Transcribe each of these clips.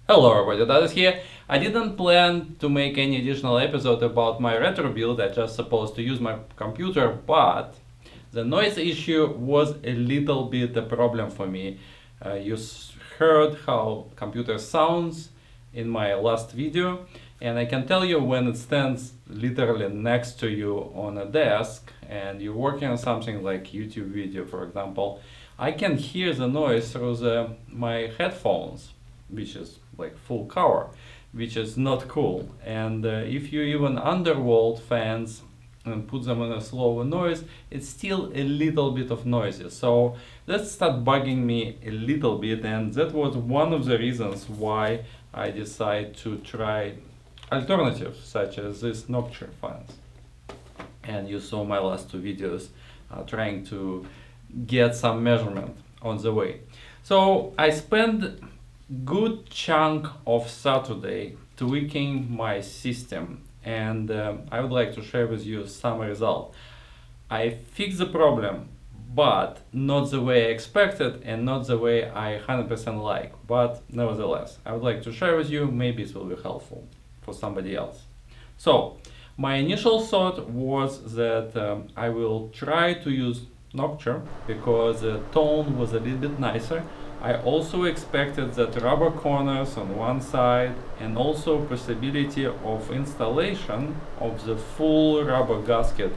Hello everybody, that is here. I didn't plan to make any additional episode about my retro build. I just supposed to use my computer, but the noise issue was a little bit a problem for me. You heard how computer sounds in my last video, and I can tell you when it stands literally next to you on a desk and you're working on something like YouTube video, for example, I can hear the noise through my headphones, which is like full cover, which is not cool. And if you even undervolt fans and put them on a slower noise, it's still a little bit of noisy. So that started bugging me a little bit, and that was one of the reasons why I decided to try alternatives such as these Nocturne fans. And you saw my last two videos trying to get some measurement on the way. So I spent good chunk of Saturday tweaking my system, and I would like to share with you some result. I fixed the problem, but not the way I expected and not the way I 100% like, but nevertheless I would like to share with you. Maybe it will be helpful for somebody else. So my initial thought was that I will try to use Nocturne because the tone was a little bit nicer. I also expected that rubber corners on one side and also possibility of installation of the full rubber gasket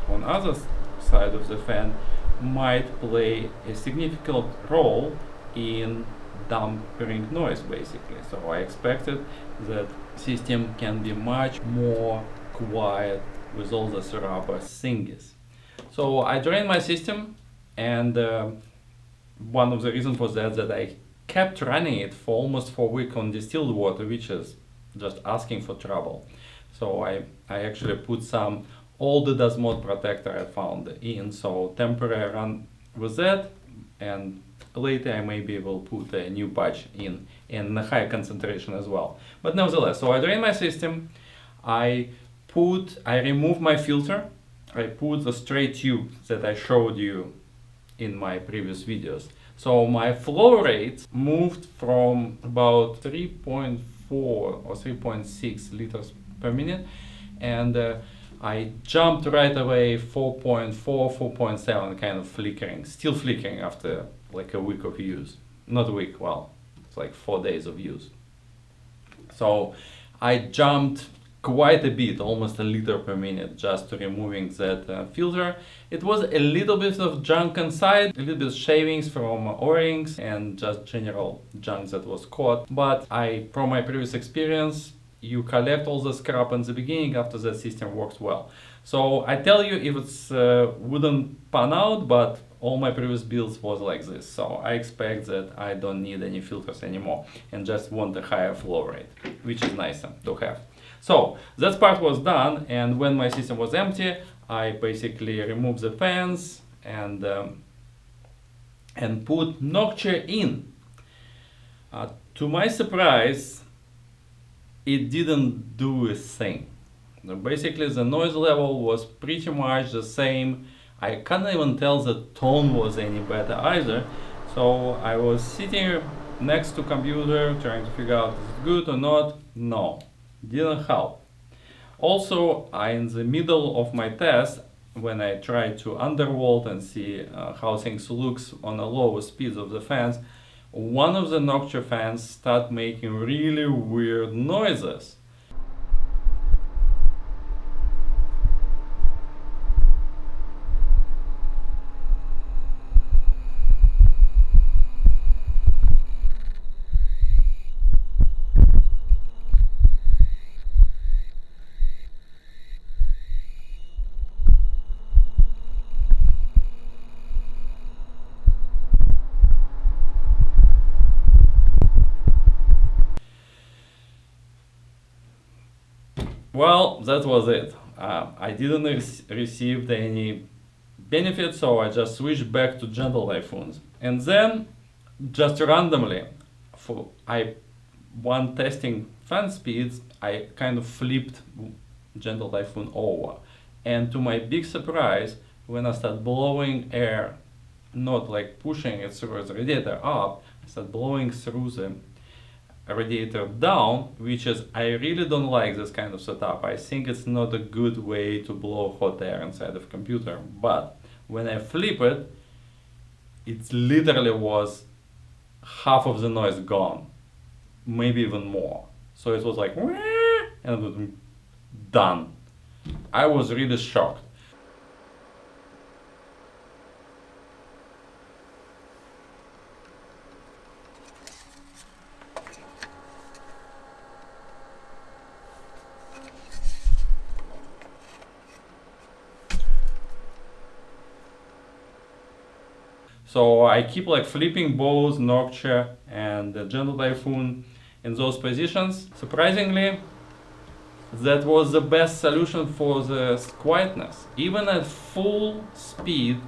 on other side of the fan might play a significant role in dampening noise basically. So I expected that system can be much more quiet with all the rubber thingies. So I drained my system, and one of the reasons was that I kept running it for almost 4 weeks on distilled water, which is just asking for trouble. So I actually put some old dust mold protector I found in, so temporary run with that, and later I maybe will put a new patch in a high concentration as well. But nevertheless, so I drained my system, I removed my filter, I put the straight tube that I showed you in my previous videos. So my flow rate moved from about 3.4 or 3.6 liters per minute, and I jumped right away 4.4, 4.7, kind of flickering, still flickering after like a week of use. Not a week, well, it's like 4 days of use. So I jumped quite a bit, almost a liter per minute, just to removing that filter. It was a little bit of junk inside, a little bit of shavings from O-rings and just general junk that was caught. But from my previous experience, you collect all the scrap in the beginning, after that system works well. So I tell you, if it's wouldn't pan out, but all my previous builds was like this. So I expect that I don't need any filters anymore and just want a higher flow rate, which is nicer to have. So that part was done, and when my system was empty, I basically removed the fans and put Nocturne in. To my surprise, it didn't do a thing. Basically, the noise level was pretty much the same. I can't even tell the tone was any better either. So I was sitting next to computer trying to figure out is it good or not. No, didn't help. Also, in the middle of my test, when I tried to undervolt and see how things looks on the lower speeds of the fans, one of the Nocturne fans started making really weird noises. Well, that was it. I didn't receive any benefit, so I just switched back to gentle typhoons. And then, just randomly, one testing fan speeds, I kind of flipped gentle typhoon over. And to my big surprise, when I start blowing air, not like pushing it through the radiator up, I start blowing through the radiator down, which is, I really don't like this kind of setup. I think it's not a good way to blow hot air inside of computer. But when I flip it, it literally was half of the noise gone, maybe even more. So it was like, and it was done. I was really shocked. So I keep like flipping both Noctua and the Gentle Typhoon in those positions. Surprisingly, that was the best solution for the quietness. Even at full speed,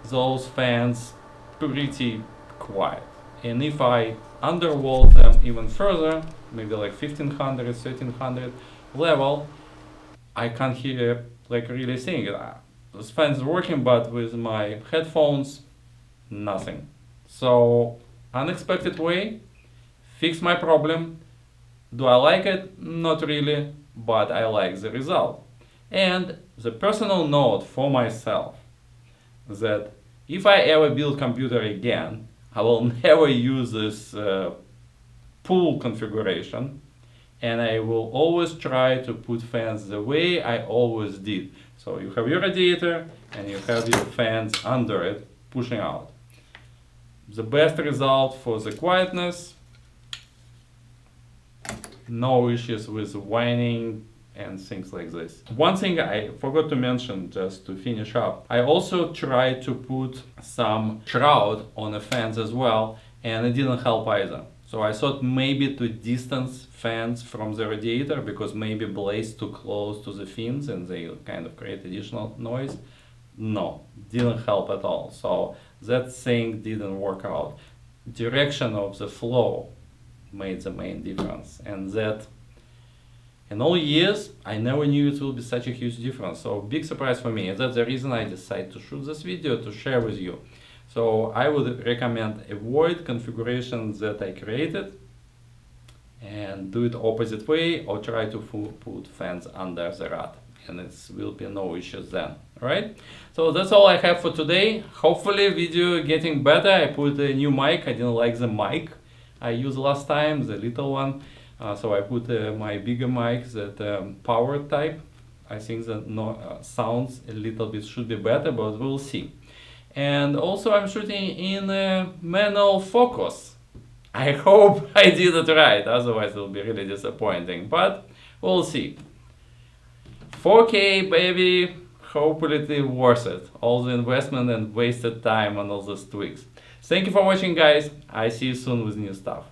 those fans pretty quiet. And if I undervolt them even further, maybe like 1500, 1300 level, I can't hear like really thing. This fan is working, but with my headphones, nothing. So, unexpected way, fix my problem. Do I like it? Not really, but I like the result. And the personal note for myself, that if I ever build computer again, I will never use this pool configuration, and I will always try to put fans the way I always did. So you have your radiator and you have your fans under it pushing out. The best result for the quietness, no issues with whining and things like this. One thing I forgot to mention, just to finish up, I also tried to put some shroud on the fans as well, and it didn't help either. So I thought maybe to distance fans from the radiator, because maybe blades too close to the fins and they kind of create additional noise. No, didn't help at all. So that thing didn't work out. Direction of the flow made the main difference, and that in all years I never knew it will be such a huge difference. So big surprise for me, and that's the reason I decided to shoot this video to share with you. So I would recommend avoid configurations that I created and do it opposite way, or try to put fans under the rod, and it will be no issues then. Right? So that's all I have for today. Hopefully video getting better. I put a new mic. I didn't like the mic I used last time, the little one. So I put my bigger mic, that power type. I think that sounds a little bit should be better, but we'll see. And also I'm shooting in manual focus. I hope I did it right, otherwise it will be really disappointing, but we'll see. 4K baby, hopefully it's worth it. All the investment and wasted time on all those tweaks. Thank you for watching, guys. I see you soon with new stuff.